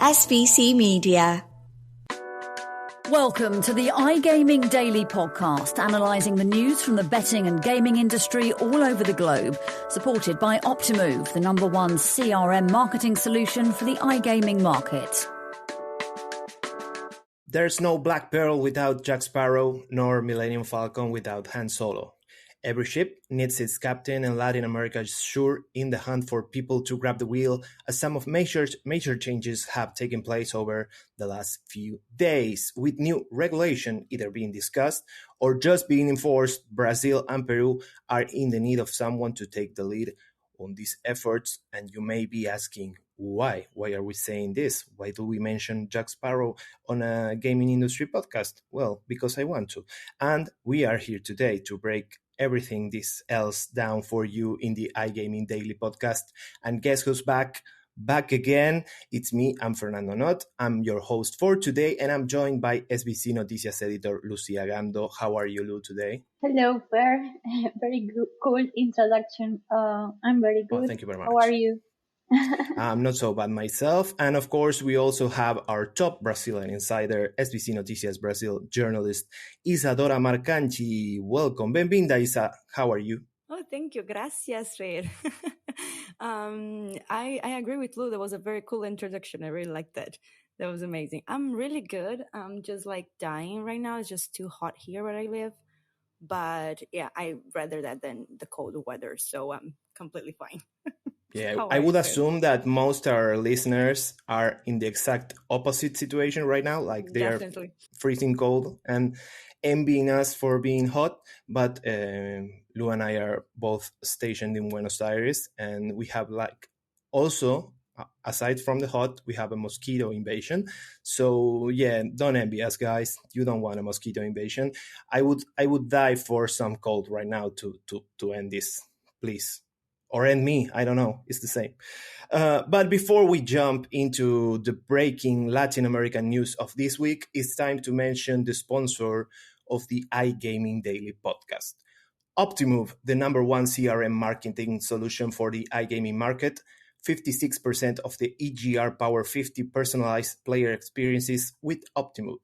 SVC Media. Welcome to the iGaming Daily Podcast, analysing the news from the betting and gaming industry all over the globe, supported by Optimove, the #1 CRM marketing solution for the iGaming market. There's no Black Pearl without Jack Sparrow, nor Millennium Falcon without Han Solo. Every ship needs its captain, and Latin America is sure in the hunt for people to grab the wheel, as some of major changes have taken place over the last few days. With new regulation either being discussed or just being enforced, Brazil and Peru are in the need of someone to take the lead on these efforts. And you may be asking, why? Why are we saying this? Why do we mention Jack Sparrow on a gaming industry podcast? Well, because I want to. And we are here today to break everything this else down for you in the iGaming Daily Podcast. And guess who's back? Back again. It's me, I'm Fernando Noodt. I'm your host for today, and I'm joined by SBC Noticias editor Lucía Gando. How are you, Lu, today? Hello, Fer. Very cool introduction. I'm very good. Oh, thank you very much. How are you? I'm not so bad myself. And of course, we also have our top Brazilian insider, SBC Noticias Brazil journalist, Isadora Marcante. Welcome. Bem-vinda, Isa. How are you? Oh, thank you. Gracias, Fer. I agree with Lu. That was a very cool introduction. I really liked that. That was amazing. I'm really good. I'm just like dying right now. It's just too hot here where I live. But yeah, I rather that than the cold weather. So I'm completely fine. Yeah, I would assume that most of our listeners are in the exact opposite situation right now. Like they Definitely. are freezing cold and envying us for being hot. But Lu and I are both stationed in Buenos Aires, and we have like also, aside from the hot, we have a mosquito invasion. So yeah, don't envy us, guys. You don't want a mosquito invasion. I would die for some cold right now to end this, please. Or end me, I don't know, it's the same. But before we jump into the breaking Latin American news of this week, it's time to mention the sponsor of the iGaming Daily Podcast. Optimove, the #1 CRM marketing solution for the iGaming market. 56% of the EGR Power 50 personalized player experiences with Optimove.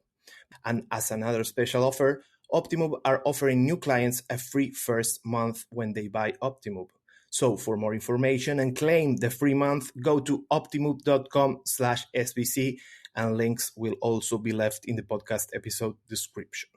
And as another special offer, Optimove are offering new clients a free first month when they buy Optimove. So for more information and claim the free month, go to optimove.com/SBC, and links will also be left in the podcast episode description.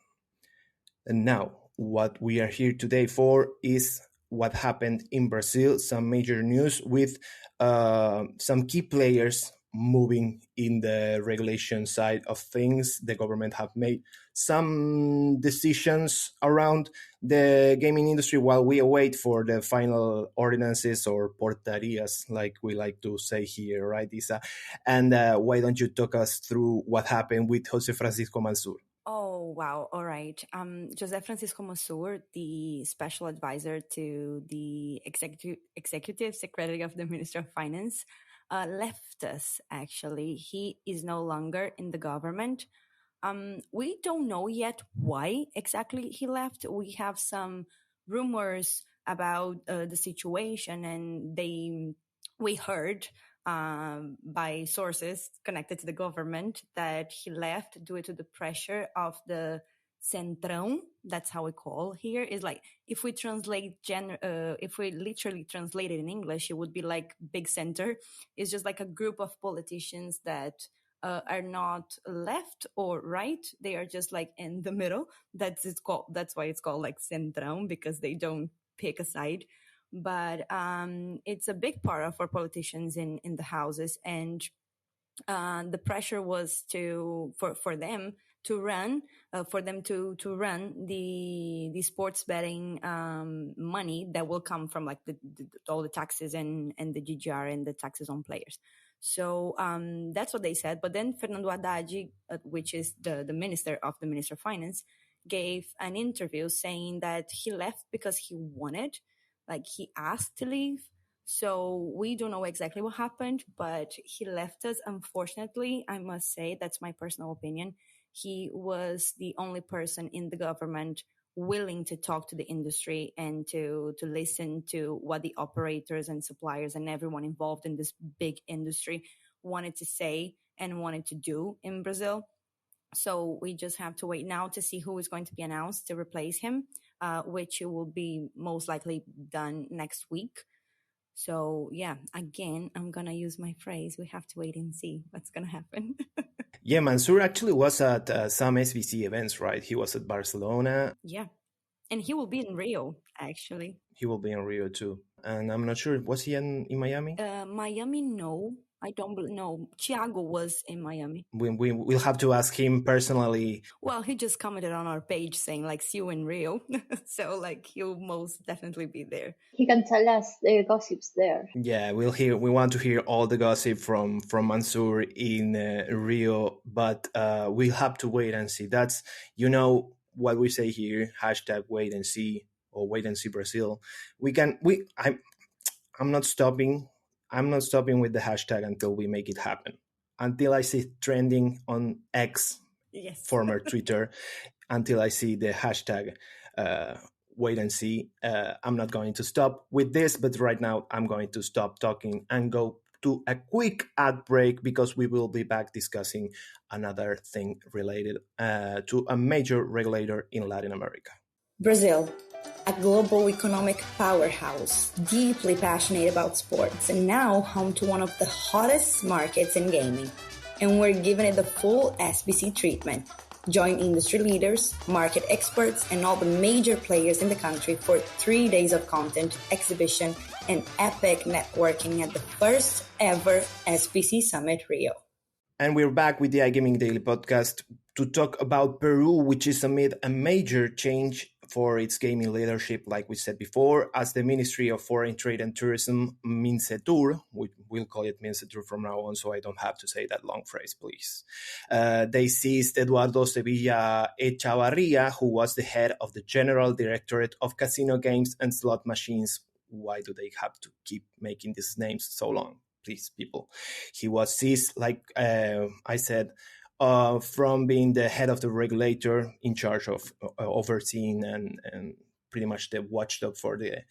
And now, what we are here today for is what happened in Brazil, some major news with some key players moving in the regulation side of things. The government have made some decisions around the gaming industry while we await for the final ordinances or portarias, like we like to say here, right, Isa? And why don't you talk us through what happened with José Francisco Manssur? Oh, wow. All right. José Francisco Manssur, the special advisor to the executive secretary of the Minister of Finance, left us, actually. He is no longer in the government. We don't know yet why exactly he left. We have some rumors about the situation, and we heard by sources connected to the government that he left due to the pressure of the Centrão. That's how we call here. Is like if we translate if we literally translate it in English, it would be like big center. It's just like a group of politicians that are not left or right. They are just like in the middle. That's why it's called like Centrão, because they don't pick a side. But it's a big part of our politicians in the houses, and the pressure was for them to run the sports betting money that will come from like all the taxes and the GGR and the taxes on players. So that's what they said. But then Fernando Haddad, which is the Minister of Finance, gave an interview saying that he left because he wanted, like he asked to leave. So we don't know exactly what happened, but he left us. Unfortunately, I must say, that's my personal opinion. He was the only person in the government willing to talk to the industry and to listen to what the operators and suppliers and everyone involved in this big industry wanted to say and wanted to do in Brazil. So we just have to wait now to see who is going to be announced to replace him, which will be most likely done next week. So yeah, again, I'm going to use my phrase. We have to wait and see what's going to happen. Yeah, Manssur actually was at some SBC events, right? He was at Barcelona. Yeah. And he will be in Rio, actually. He will be in Rio too. And I'm not sure, was he in Miami? Miami, no. I don't know. Thiago was in Miami. We'll have to ask him personally. Well, he just commented on our page saying, like, see you in Rio. So, like, he'll most definitely be there. He can tell us the gossips there. Yeah, we want to hear all the gossip from Manssur in Rio, but we'll have to wait and see. That's, what we say here, hashtag wait and see, or wait and see Brazil. I'm not stopping with the hashtag until we make it happen. Until I see it trending on X, yes. Former Twitter, until I see the hashtag wait and see, I'm not going to stop with this, but right now I'm going to stop talking and go to a quick ad break, because we will be back discussing another thing related to a major regulator in Latin America. Brazil, a global economic powerhouse, deeply passionate about sports, and now home to one of the hottest markets in gaming. And we're giving it the full SBC treatment. Join industry leaders, market experts, and all the major players in the country for 3 days of content, exhibition, and epic networking at the first ever SBC Summit Rio. And we're back with the iGaming Daily Podcast to talk about Peru, which is amid a major change for its gaming leadership, like we said before, as the Ministry of Foreign Trade and Tourism, MINCETUR, we'll call it MINCETUR from now on, so I don't have to say that long phrase, please. They seized Eduardo Sevilla Echevarría, who was the head of the General Directorate of Casino Games and Slot Machines. Why do they have to keep making these names so long? Please, people. He was seized, like I said, from being the head of the regulator in charge of overseeing and pretty much the watchdog for the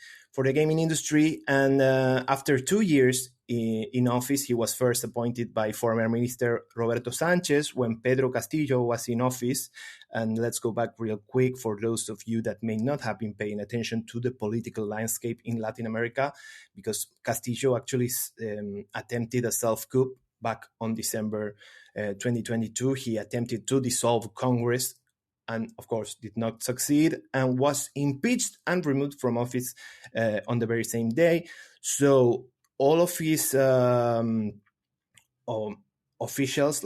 gaming industry. And after 2 years in office, he was first appointed by former Minister Roberto Sanchez when Pedro Castillo was in office. And let's go back real quick for those of you that may not have been paying attention to the political landscape in Latin America, because Castillo actually attempted a self-coup back on December 2022. He attempted to dissolve Congress and, of course, did not succeed and was impeached and removed from office on the very same day. So all of his officials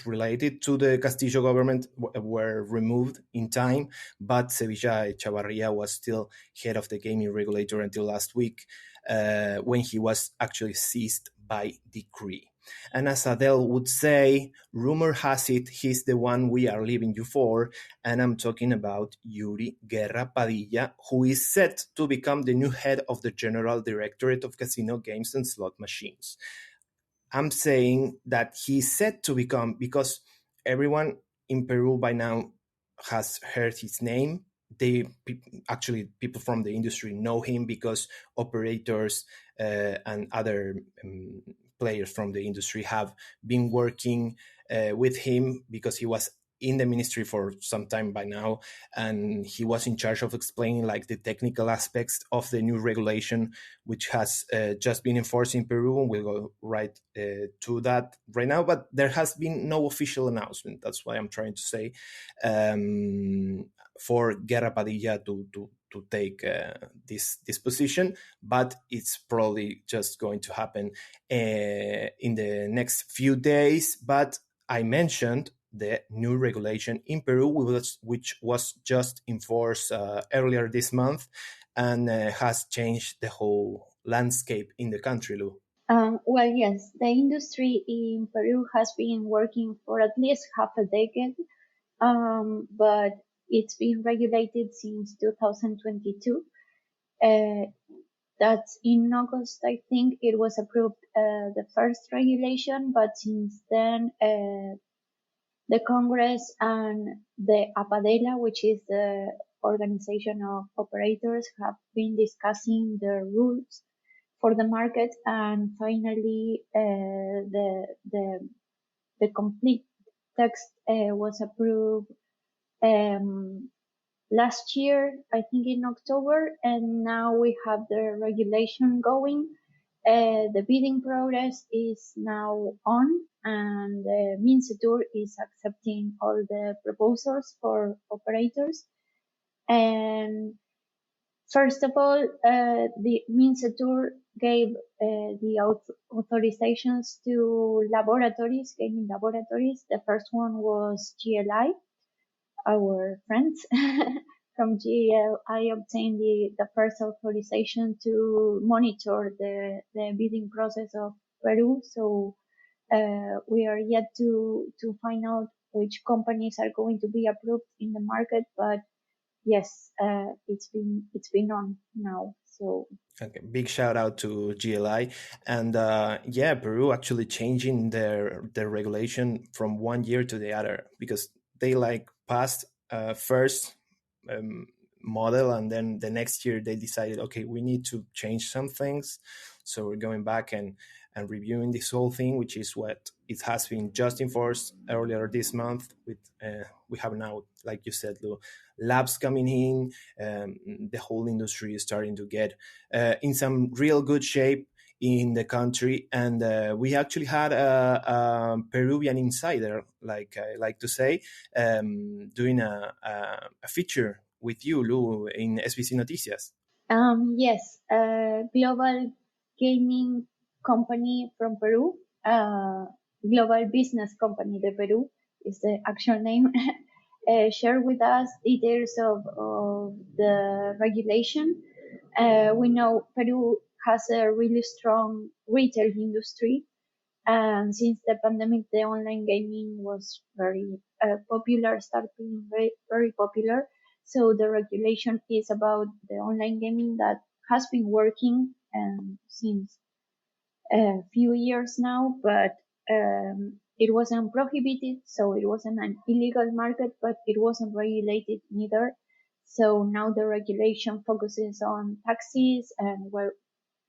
related to the Castillo government were removed in time, but Sevilla Echevarría was still head of the gaming regulator until last week, when he was actually seized by decree. And as Adele would say, rumor has it he's the one we are leaving you for, and I'm talking about Yuri Guerra Padilla, who is set to become the new head of the General Directorate of Casino Games and Slot Machines. I'm saying that he's set to become because everyone in Peru by now has heard his name. People from the industry know him because operators and other players from the industry have been working with him, because he was in the ministry for some time by now, and he was in charge of explaining like the technical aspects of the new regulation, which has just been enforced in Peru, and we'll go right to that right now. But there has been no official announcement. That's why I'm trying to say for Guerra Padilla to take this position, but it's probably just going to happen in the next few days. But I mentioned the new regulation in Peru, which was just enforced earlier this month, and has changed the whole landscape in the country, Lu. Well, yes, the industry in Peru has been working for at least half a decade, but it's been regulated since 2022. That's in August, I think it was approved, the first regulation, but since then, the Congress and the APADELA, which is the organization of operators, have been discussing the rules for the market, and finally the complete text was approved last year, I think in October, and now we have the regulation going. The bidding process is now on, and MINCETUR is accepting all the proposals for operators. And first of all, the MINCETUR gave the authorizations to laboratories, gaming laboratories. The first one was GLI, our friends from GLI obtained the first authorization to monitor the bidding process of Peru. So we are yet to find out which companies are going to be approved in the market, but yes, it's been on now. So okay, big shout out to GLI, and Peru actually changing their regulation from one year to the other, because they passed first model, and then the next year they decided, okay, we need to change some things, so we're going back and reviewing this whole thing, which is what it has been just enforced earlier this month. With we have now, like you said, Lou, labs coming in. The whole industry is starting to get in some real good shape in the country, and we actually had a Peruvian insider, like I like to say, doing a feature with you, Lou, in SBC Noticias. Yes, global gaming company from Peru, global business company de Peru is the actual name, share with us details of the regulation. We know Peru has a really strong retail industry, and since the pandemic, the online gaming was very popular, started being very, very popular. So the regulation is about the online gaming that has been working since a few years now, but it wasn't prohibited, so it wasn't an illegal market, but it wasn't regulated neither. So now the regulation focuses on taxis, and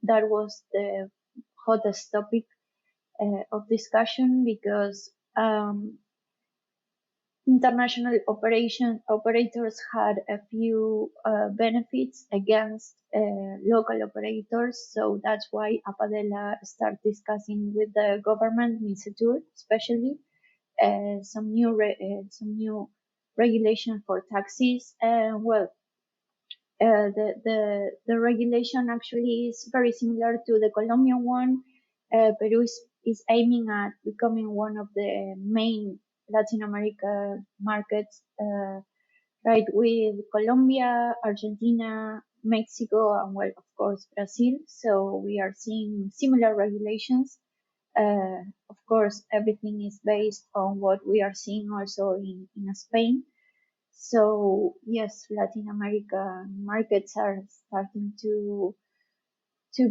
that was the hottest topic of discussion, because international operators had a few benefits against local operators. So that's why Apadela started discussing with the government, MINCETUR especially, some new regulation for taxis. The regulation actually is very similar to the Colombian one. Peru is aiming at becoming one of the main Latin America markets, right, with Colombia, Argentina, Mexico, and of course, Brazil. So we are seeing similar regulations. Of course, everything is based on what we are seeing also in Spain. So yes, Latin America markets are starting to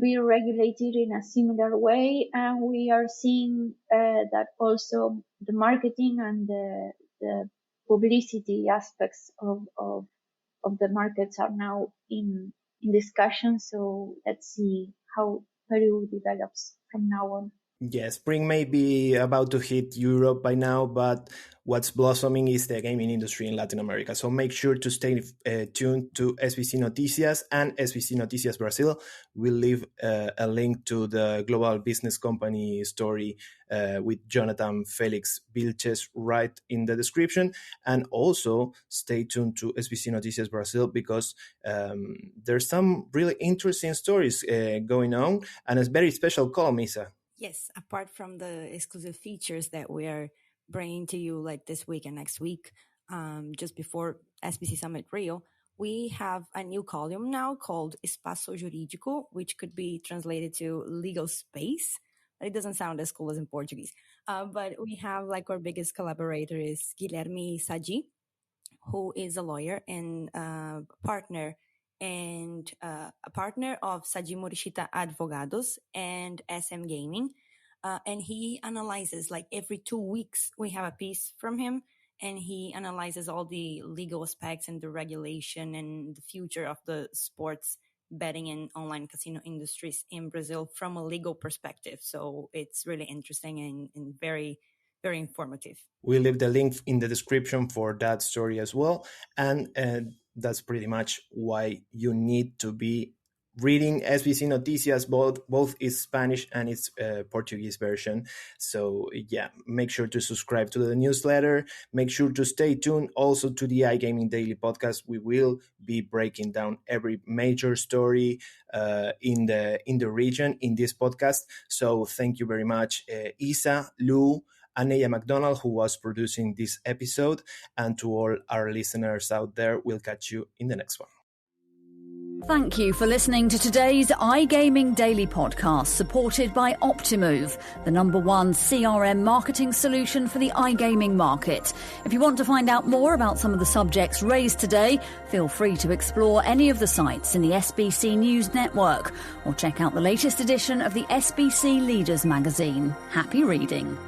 be regulated in a similar way, and we are seeing that also the marketing and the publicity aspects of the markets are now in discussion. So let's see how Peru develops from now on. Yeah, spring may be about to hit Europe by now, but what's blossoming is the gaming industry in Latin America. So make sure to stay tuned to SBC Noticias and SBC Noticias Brazil. We'll leave a link to the global business company story with Jonathan Felix Vilches right in the description. And also stay tuned to SBC Noticias Brazil, because there's some really interesting stories going on, and a very special column, Isa. Yes, apart from the exclusive features that we are bringing to you like this week and next week, just before SBC Summit Rio, we have a new column now called Espaço Jurídico, which could be translated to legal space. It doesn't sound as cool as in Portuguese. But we have our biggest collaborator is Guilherme Sadi, who is a lawyer and partner of Sadi Morishita Advogados and SM Gaming. And he analyzes, every 2 weeks, we have a piece from him, and he analyzes all the legal aspects and the regulation and the future of the sports betting and online casino industries in Brazil from a legal perspective. So it's really interesting and very, very informative. We'll leave the link in the description for that story as well. And that's pretty much why you need to be reading SBC Noticias, both its Spanish and its Portuguese version. So yeah, make sure to subscribe to the newsletter. Make sure to stay tuned also to the iGaming Daily podcast. We will be breaking down every major story in the region in this podcast. So thank you very much, Isa, Lou, Anaya, McDonald, who was producing this episode, and to all our listeners out there. We'll catch you in the next one. Thank you for listening to today's iGaming Daily podcast, supported by Optimove, the #1 CRM marketing solution for the iGaming market. If you want to find out more about some of the subjects raised today, feel free to explore any of the sites in the SBC News Network or check out the latest edition of the SBC Leaders magazine. Happy reading.